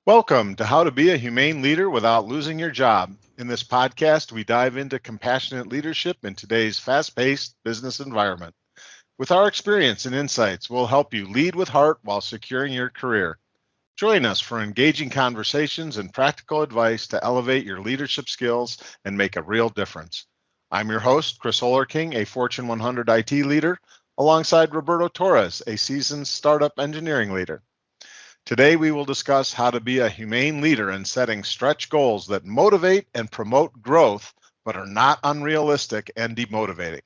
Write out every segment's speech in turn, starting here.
Welcome to How to Be a Humane Leader Without Losing Your Job. In this podcast, we dive into compassionate leadership in today's fast paced business environment. With our experience and insights, we'll help you lead with heart while securing your career. Join us for engaging conversations and practical advice to elevate your leadership skills and make a real difference. I'm your host, Chris Hollerking, a Fortune 100 IT leader, alongside Roberto Torres, a seasoned startup engineering leader. Today, we will discuss how to be a humane leader in setting stretch goals that motivate and promote growth, but are not unrealistic and demotivating.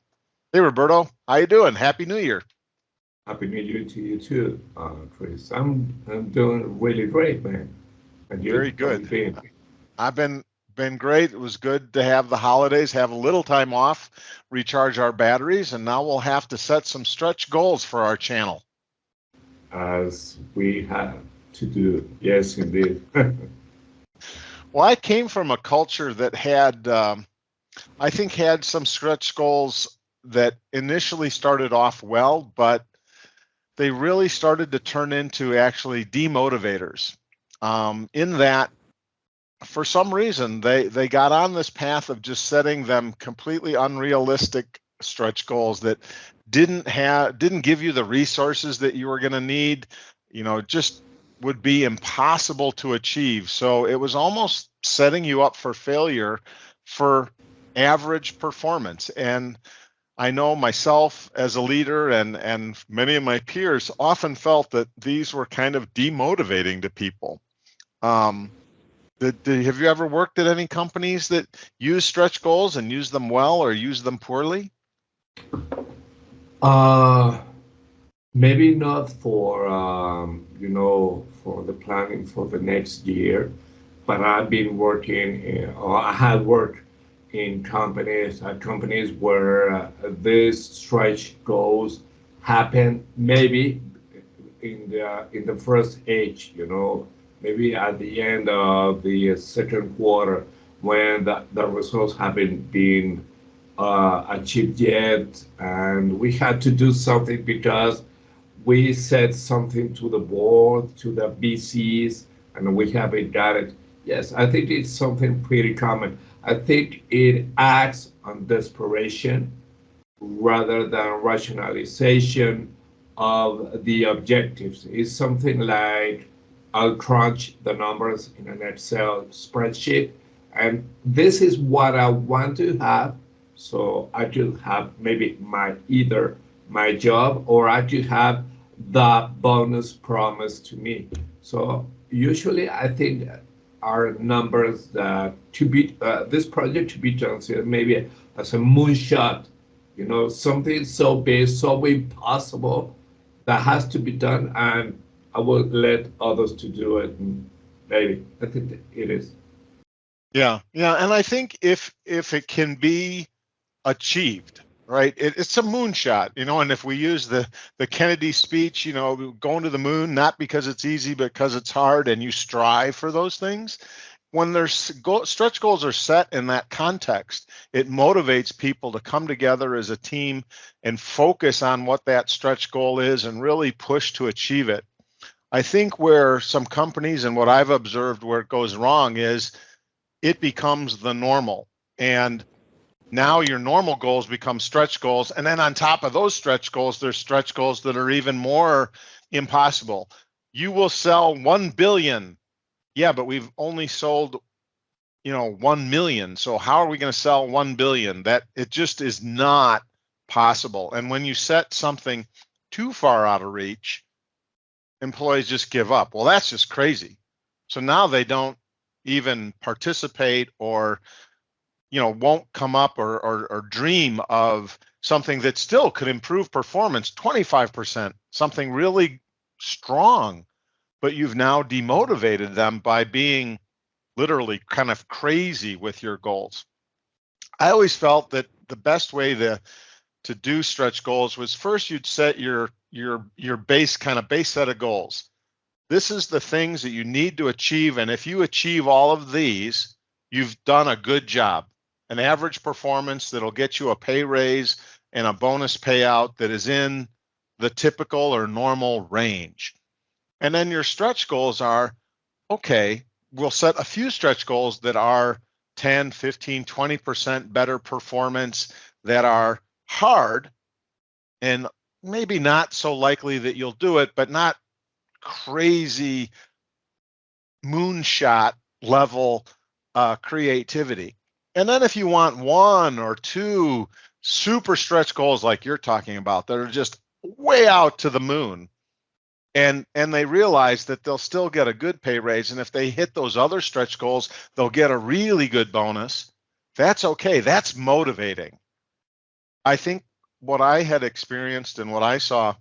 Hey, Roberto, how you doing? Happy New Year. Happy New Year to you too, Chris. I'm doing really great, man. And Very you? How you good. been? I've been great. It was good to have the holidays, have a little time off, recharge our batteries, and now we'll have to set some stretch goals for our channel. As we have to do. Yes, indeed. Well, I came from a culture that I think, had some stretch goals that initially started off well, but they really started to turn into actually demotivators. In that, for some reason, they got on this path of just setting them completely unrealistic stretch goals that didn't give you the resources that you were going to need. Just would be impossible to achieve. So it was almost setting you up for failure for average performance. And I know myself as a leader and many of my peers often felt that these were kind of demotivating to people. Um, have you ever worked at any companies that use stretch goals and use them well or use them poorly? uh, Maybe not for for the planning for the next year, but I've been working or I have worked in companies where this stretch goals happen maybe in the first age, maybe at the end of the second quarter when the results haven't been achieved yet, and we had to do something because we said something to the board, to the BCs, and we haven't got it. Yes, I think it's something pretty common. I think it acts on desperation rather than rationalization of the objectives. It's something like I'll crunch the numbers in an Excel spreadsheet, and this is what I want to have. So I could have maybe either my job or I could have the bonus promised to me. So usually I think our numbers that to be this project to be considered maybe as a moonshot, something so big, so impossible that has to be done, and I will let others to do it. And maybe I think it is. Yeah, and I think if it can be achieved, right? It's a moonshot, and if we use the Kennedy speech, going to the moon not because it's easy, but because it's hard, and you strive for those things. When stretch goals are set in that context, it motivates people to come together as a team and focus on what that stretch goal is and really push to achieve it. I think where some companies and what I've observed where it goes wrong is it becomes the normal. And now your normal goals become stretch goals. And then on top of those stretch goals, there's stretch goals that are even more impossible. You will sell 1 billion. Yeah, but we've only sold 1 million. So how are we going to sell 1 billion? That it just is not possible. And when you set something too far out of reach, employees just give up. Well, that's just crazy. So now they don't even participate or won't come up or dream of something that still could improve performance 25%, something really strong, but you've now demotivated them by being literally kind of crazy with your goals. I always felt that the best way to do stretch goals was first you'd set your base set of goals. This is the things that you need to achieve, and if you achieve all of these, you've done a good job. An average performance that'll get you a pay raise and a bonus payout that is in the typical or normal range. And then your stretch goals are okay, we'll set a few stretch goals that are 10, 15, 20% better performance, that are hard and maybe not so likely that you'll do it, but not crazy moonshot level creativity. And then if you want one or two super stretch goals like you're talking about that are just way out to the moon, and they realize that they'll still get a good pay raise, and if they hit those other stretch goals, they'll get a really good bonus. That's okay. That's motivating. I think what I had experienced and what I saw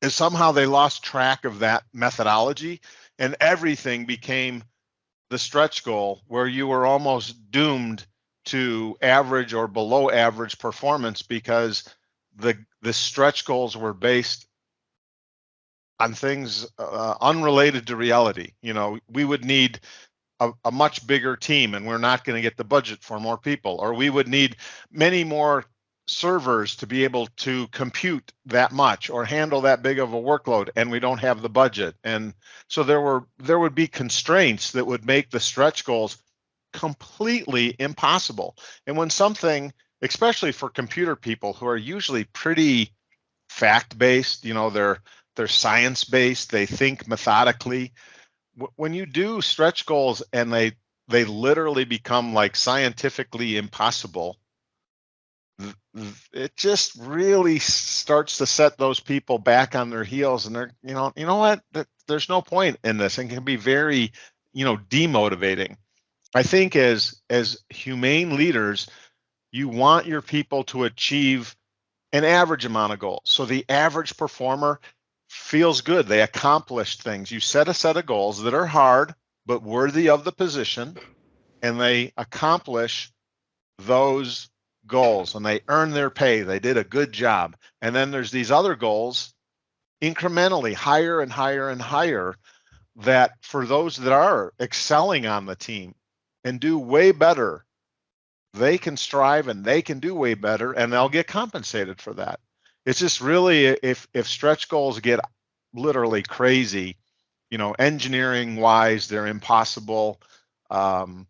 is somehow they lost track of that methodology, and everything became the stretch goal, where you were almost doomed to average or below average performance because the stretch goals were based on things unrelated to reality. You know, we would need a much bigger team, and we're not going to get the budget for more people, or we would need many more servers to be able to compute that much or handle that big of a workload, and we don't have the budget. And so there would be constraints that would make the stretch goals completely impossible. And when something, especially for computer people who are usually pretty fact based, you know, they're science based, they think methodically. When you do stretch goals and they literally become like scientifically impossible, it just really starts to set those people back on their heels, and they're, you know what, there's no point in this, and can be very, demotivating. I think as humane leaders, you want your people to achieve an average amount of goals. So the average performer feels good. They accomplished things. You set a set of goals that are hard but worthy of the position, and they accomplish those goals and they earn their pay. They did a good job. And then there's these other goals, incrementally higher and higher and higher, that for those that are excelling on the team and do way better, they can strive and they can do way better, and they'll get compensated for that. It's just really, if stretch goals get literally crazy, engineering wise, they're impossible. Um,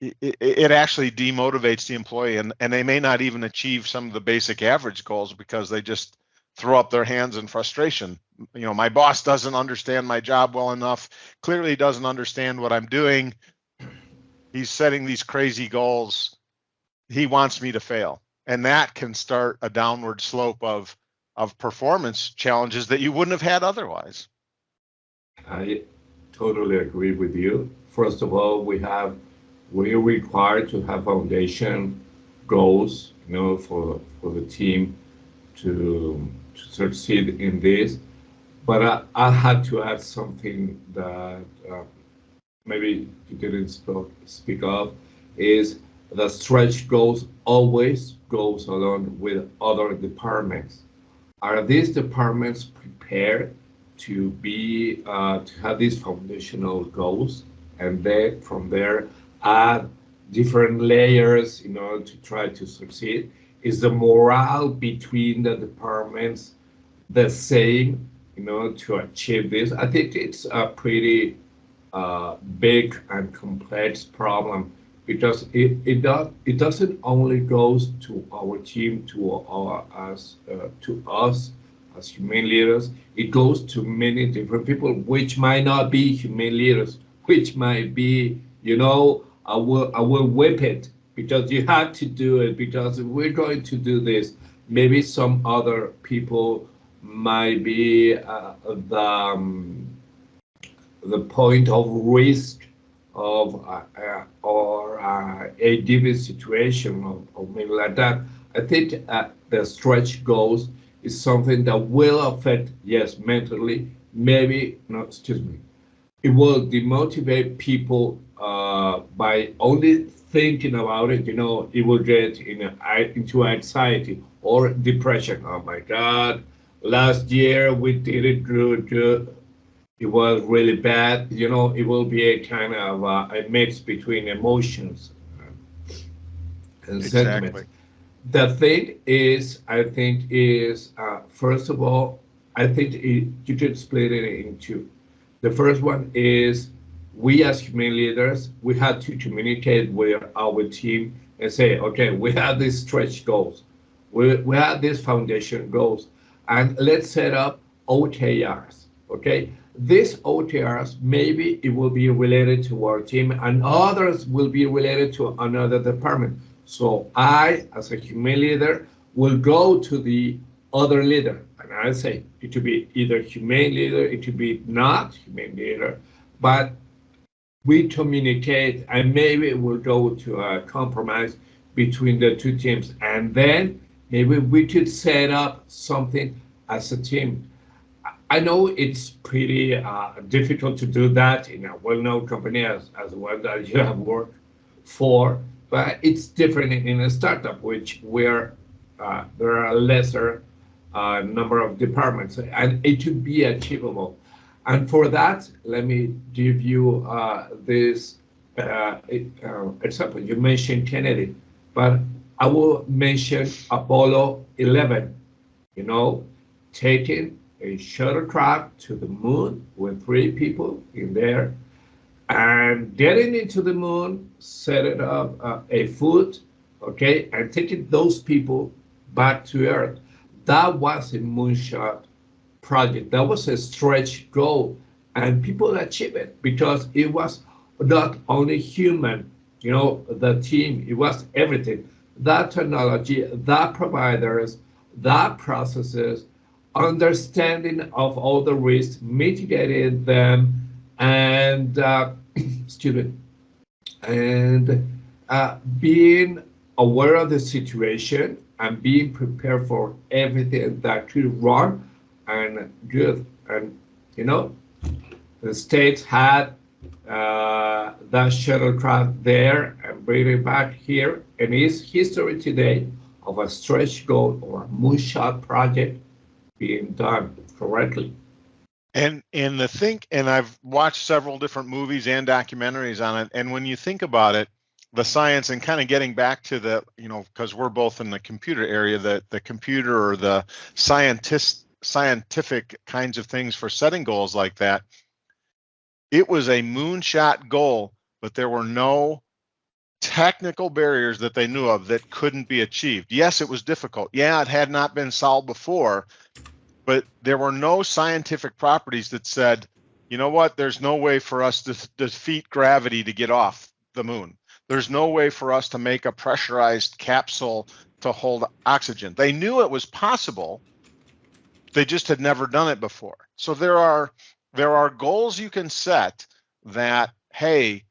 it actually demotivates the employee, and they may not even achieve some of the basic average goals because they just throw up their hands in frustration. My boss doesn't understand my job well enough, clearly doesn't understand what I'm doing. He's setting these crazy goals. He wants me to fail. And that can start a downward slope of performance challenges that you wouldn't have had otherwise. I totally agree with you. First of all, we require to have foundation goals, for the team to succeed in this. But I had to add something that maybe you didn't speak of, is the stretch goals always goes along with other departments. Are these departments prepared to have these foundational goals, and then from there add different layers in order to try to succeed? Is the morale between the departments the same, to achieve this? I think it's a pretty big and complex problem, because it doesn't only goes to our team, to us as humane leaders. It goes to many different people, which might not be humane leaders, which might be, I will whip it because you have to do it, because we're going to do this. Maybe some other people might be the point of risk of or a given situation, or maybe like that. I think the stretch goals is something that will affect, yes, mentally, maybe, no, excuse me, it will demotivate people by only thinking about it. It will get into anxiety or depression. Oh my God, last year we did it good. It was really bad. It will be a kind of a mix between emotions and sentiments. Exactly. The thing is, I think, is first of all, I think you could split it in two. The first one is we as human leaders, we had to communicate with our team and say, okay, we have these stretch goals. We have these foundation goals, and let's set up OKRs. Okay, these OKRs, maybe it will be related to our team and others will be related to another department. So I, as a human leader, will go to the other leader. And I say it could be either humane leader, it could be not humane leader, but we communicate and maybe we'll go to a compromise between the two teams. And then maybe we could set up something as a team. I know it's pretty difficult to do that in a well-known company as one that you have worked for, but it's different in a startup, which where there are a lesser number of departments, and it should be achievable. And for that, let me give you this example. You mentioned Kennedy, but I will mention Apollo 11, you know, taking a shuttlecraft to the moon with 3 people in there and getting into the moon, setting up a foot, okay, and taking those people back to Earth. That was a moonshot project. That was a stretch goal, and people achieved it because it was not only human, the team, it was everything. That technology, that providers, that processes, understanding of all the risks, mitigating them, and excuse me, and being aware of the situation and being prepared for everything that could run and good. And the states had that shuttlecraft there and bring it back here, and it's history today of a stretch goal or a moonshot project being done correctly. And the think, and I've watched several different movies and documentaries on it. And when you think about it, the science and kind of getting back to the, because we're both in the computer area, the computer or the scientific kinds of things for setting goals like that, it was a moonshot goal, but there were no technical barriers that they knew of that couldn't be achieved. Yes, it was difficult. Yeah, it had not been solved before, but there were no scientific properties that said, you know what, there's no way for us to defeat gravity to get off the moon. There's no way for us to make a pressurized capsule to hold oxygen. They knew it was possible. They just had never done it before. So there are goals you can set that, hey,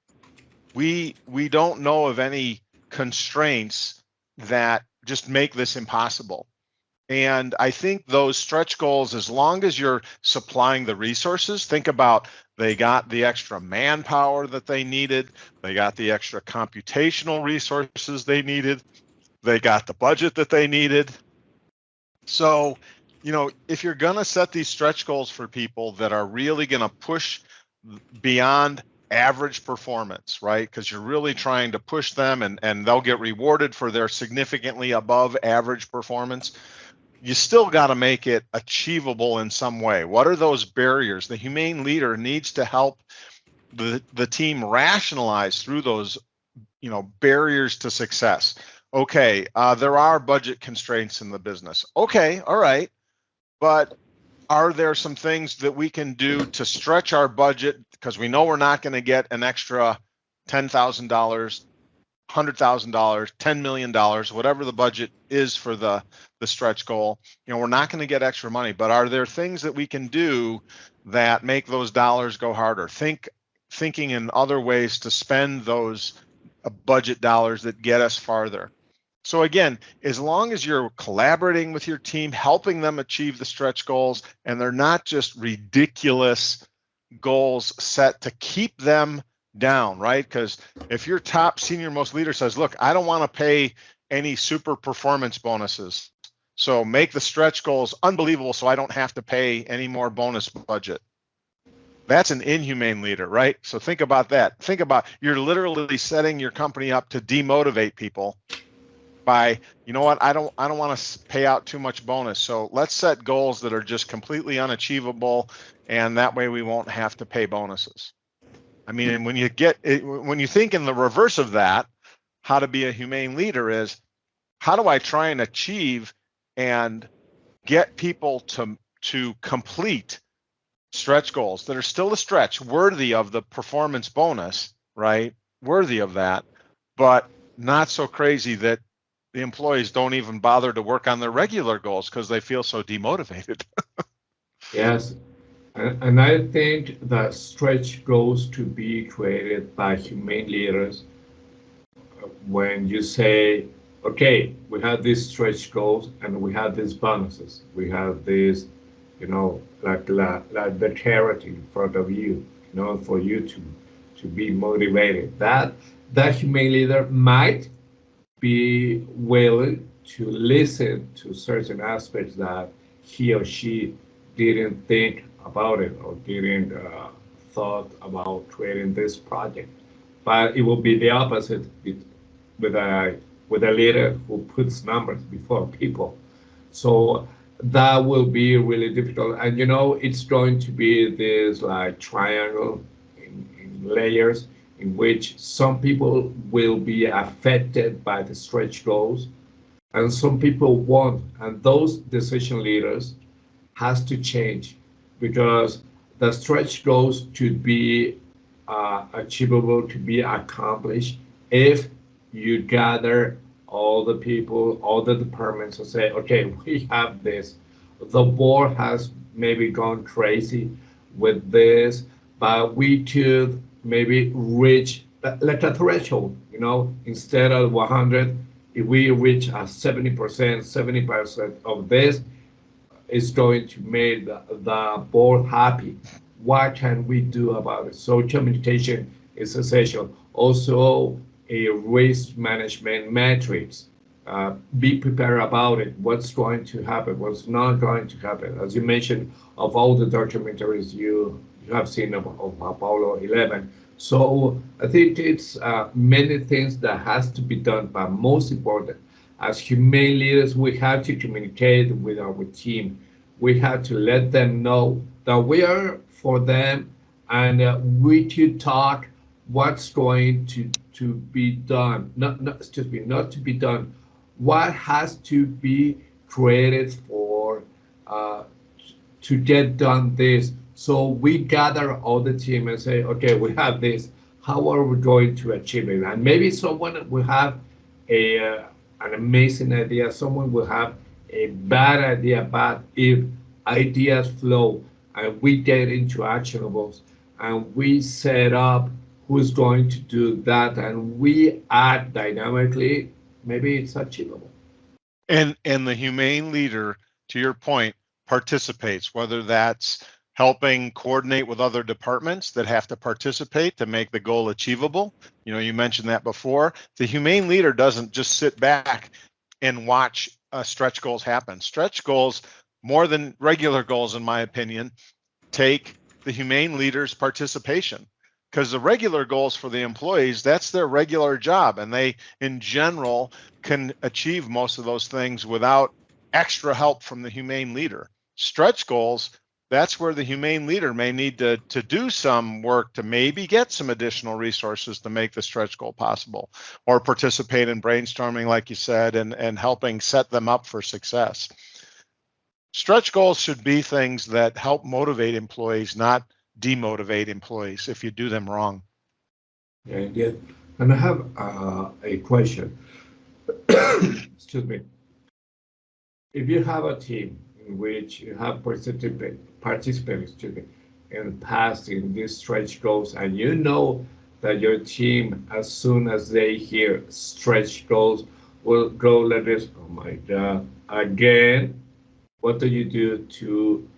we don't know of any constraints that just make this impossible. And I think those stretch goals, as long as you're supplying the resources, think about they got the extra manpower that they needed, they got the extra computational resources they needed, they got the budget that they needed. So, if you're going to set these stretch goals for people that are really going to push beyond average performance, right? Because you're really trying to push them and they'll get rewarded for their significantly above average performance. You still got to make it achievable in some way. What are those barriers? The humane leader needs to help the team rationalize through those, barriers to success. Okay, there are budget constraints in the business. Okay, all right, but are there some things that we can do to stretch our budget because we know we're not going to get an extra $10,000, $100,000, $10 million, whatever the budget is for the stretch goal. We're not going to get extra money, but are there things that we can do that make those dollars go harder? Thinking in other ways to spend those budget dollars that get us farther. So again, as long as you're collaborating with your team, helping them achieve the stretch goals, and they're not just ridiculous goals set to keep them down, right? Because if your top senior most leader says, look, I don't want to pay any super performance bonuses, so make the stretch goals unbelievable so I don't have to pay any more bonus budget. That's an inhumane leader, right? So think about that. Think about, you're literally setting your company up to demotivate people by, you know what, I don't want to pay out too much bonus. So let's set goals that are just completely unachievable, and that way we won't have to pay bonuses. I mean, and when you think in the reverse of that, how to be a humane leader is, how do I try and achieve and get people to complete stretch goals that are still a stretch, worthy of the performance bonus, right? Worthy of that, but not so crazy that the employees don't even bother to work on their regular goals because they feel so demotivated. Yes, and I think that stretch goals to be created by humane leaders when you say, okay, we have these stretch goals and we have these bonuses. We have this, like the carrot in front of you, for you to be motivated. That humane leader might be willing to listen to certain aspects that he or she didn't think about it or didn't thought about creating this project. But it will be the opposite with a with a leader who puts numbers before people. So that will be really difficult. And it's going to be this like triangle in layers in which some people will be affected by the stretch goals and some people won't. And those decision leaders has to change because the stretch goals to be achievable, to be accomplished if you gather all the people, all the departments and say, okay, we have this. The board has maybe gone crazy with this, but we could maybe reach like a threshold, instead of 100, if we reach a 70%, 70% of this, is going to make the board happy. What can we do about it? So communication is essential. Also, a risk management matrix. Be prepared about it. What's going to happen? What's not going to happen? As you mentioned, of all the documentaries you have seen of Apollo 11. So I think it's many things that has to be done, but most important, as humane leaders, we have to communicate with our team. We have to let them know that we are for them, and we to talk what's going to be done. Not excuse me, not to be done. What has to be created for uh, to get done this. So we gather all the team and say, okay, we have this. How are we going to achieve it? And maybe someone will have a an amazing idea. Someone will have a bad idea. But if ideas flow and we get into actionables and we set up who's going to do that and we act dynamically, maybe it's achievable. And the humane leader, to your point, participates, whether that's helping coordinate with other departments that have to participate to make the goal achievable. You mentioned that before. The humane leader doesn't just sit back and watch stretch goals happen. Stretch goals, more than regular goals, in my opinion, take the humane leader's participation, because the regular goals for the employees, that's their regular job, and they in general can achieve most of those things without extra help from the humane leader. Stretch goals, that's where the humane leader may need to do some work to maybe get some additional resources to make the stretch goal possible, or participate in brainstorming, like you said, and helping set them up for success. Stretch goals should be things that help motivate employees, not demotivate employees if you do them wrong. And yet, and I have a question. Excuse me. If you have a team in which you have participants, excuse me, in passing these stretch goals, and you know that your team, as soon as they hear stretch goals, will go like this. Oh my God! Again, what do you do to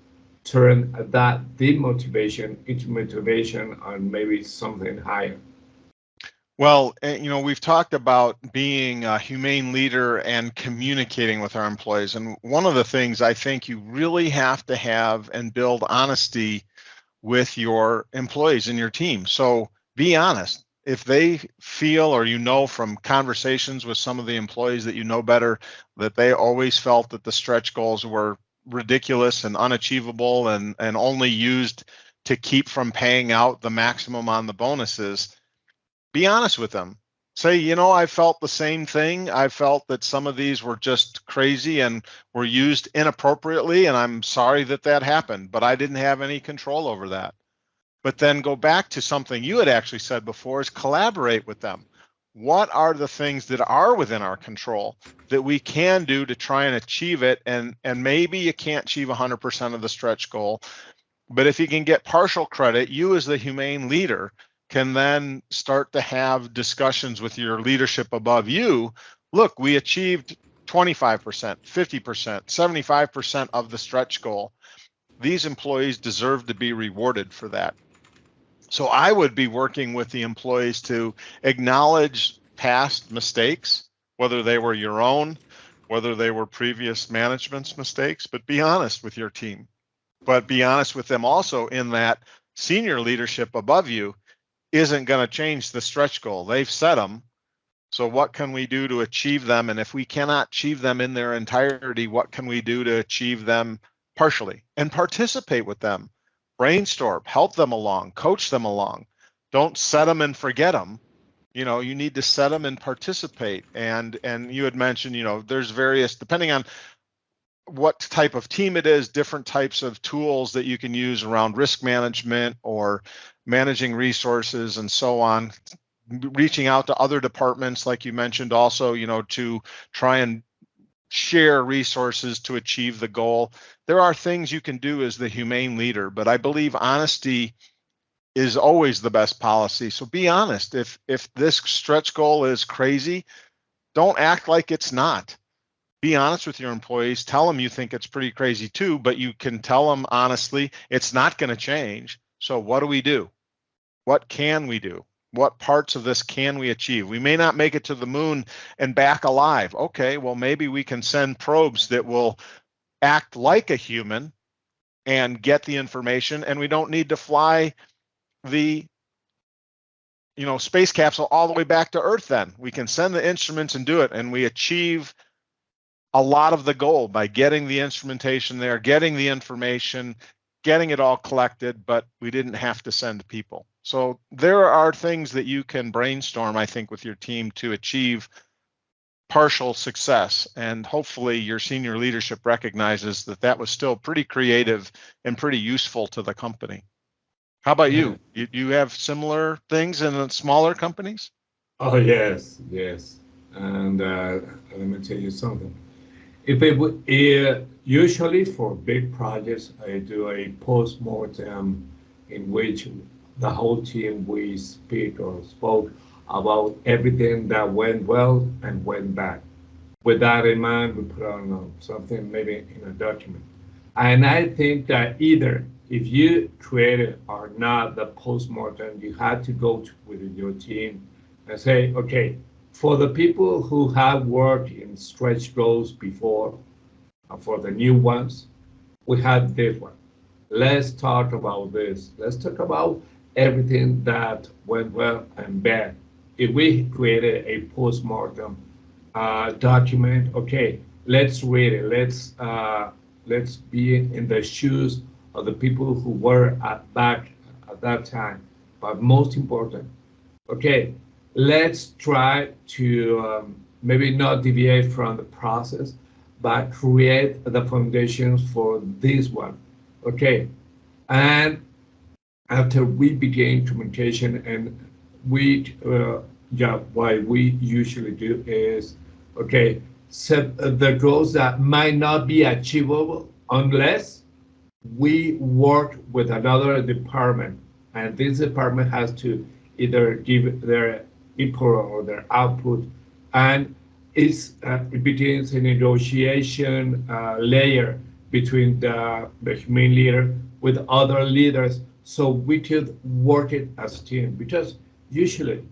turn that demotivation into motivation and maybe something higher? Well, we've talked about being a humane leader and communicating with our employees. And one of the things I think you really have to have and build honesty with your employees and your team. So be honest. if they feel, or from conversations with some of the employees that better, that they always felt that the stretch goals were ridiculous and unachievable and only used to keep from paying out the maximum on the bonuses, be honest with them. Say, I felt the same thing. I felt that some of these were just crazy and were used inappropriately, and I'm sorry that that happened, but I didn't have any control over that. But then go back to something you had actually said before, is collaborate with them. What are the things that are within our control that we can do to try and achieve it? And maybe you can't achieve 100% of the stretch goal, but if you can get partial credit, you as the humane leader can then start to have discussions with your leadership above you. Look, we achieved 25%, 50%, 75% of the stretch goal. These employees deserve to be rewarded for that. So I would be working with the employees to acknowledge past mistakes, whether they were your own, whether they were previous management's mistakes, but be honest with your team. But be honest with them also in that senior leadership above you isn't going to change the stretch goal. They've set them. So what can we do to achieve them? And if we cannot achieve them in their entirety, what can we do to achieve them partially? And participate with them, brainstorm, help them along, coach them along. Don't set them and forget them. You need to set them and participate. And you had mentioned, there's various, depending on what type of team it is, different types of tools that you can use around risk management or managing resources and so on. Reaching out to other departments, like you mentioned, also, to try and share resources to achieve the goal. There are things you can do as the humane leader, but I believe honesty is always the best policy. So be honest. If this stretch goal is crazy, don't act like it's not. Be honest with your employees. Tell them you think it's pretty crazy too, but you can tell them honestly, it's not going to change. So what do we do? What can we do? What parts of this can we achieve? We may not make it to the moon and back alive. Okay, well, maybe we can send probes that will act like a human and get the information, and we don't need to fly the space capsule all the way back to Earth. Then we can send the instruments and do it, and we achieve a lot of the goal by getting the instrumentation there, getting the information, getting it all collected, but we didn't have to send people. So there are things that you can brainstorm, I think, with your team to achieve partial success. And hopefully your senior leadership recognizes that that was still pretty creative and pretty useful to the company. How about Yeah. you? You have similar things in smaller companies? Oh, yes, yes. And let me tell you something. If it would, usually for big projects, I do a post-mortem in which the whole team we speak or spoke about everything that went well and went bad. With that in mind, we put on something maybe in a document. And I think that either if you created or not the post-mortem, you had to go with your team and say, okay, for the people who have worked in stretch goals before, and for the new ones, we had this one. Let's talk about this. Let's talk about everything that went well and bad. If we created a post-mortem document, okay, let's read it. Let's be in the shoes of the people who were back at that time. But most important, okay, let's try to maybe not deviate from the process, but create the foundations for this one. Okay, and after we begin communication, and we, yeah, what we usually do is, okay, set the goals that might not be achievable unless we work with another department, and this department has to either give their input or their output, and it begins a negotiation layer between the humane leader with other leaders, so we could work it as a team. Because usually,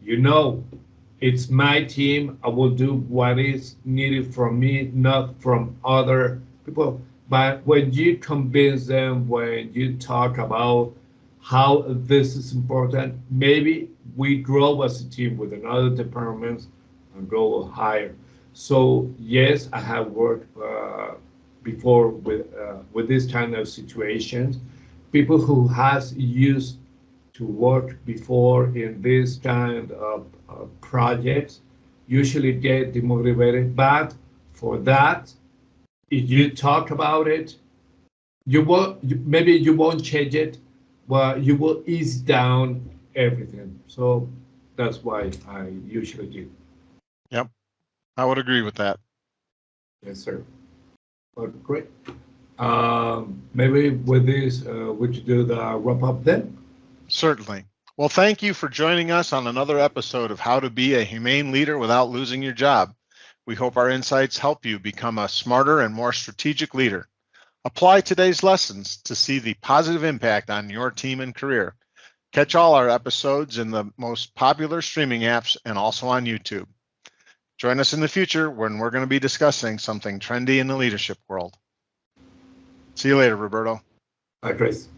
it's my team. I will do what is needed from me, not from other people. But when you convince them, when you talk about how this is important, maybe we grow as a team with another departments and grow higher. So yes, I have worked before with this kind of situations. People who has used to work before in this kind of projects usually get demotivated. But for that, if you talk about it, maybe you won't change it, but you will ease down everything. So that's why I usually do. Yep, I would agree with that. Yes, sir. But great. Maybe with this, we should do the wrap up then. Certainly. Well, thank you for joining us on another episode of How to Be a Humane Leader Without Losing Your Job. We hope our insights help you become a smarter and more strategic leader. Apply today's lessons to see the positive impact on your team and career. Catch all our episodes in the most popular streaming apps and also on YouTube. Join us in the future when we're going to be discussing something trendy in the leadership world. See you later, Roberto. Bye, Chris.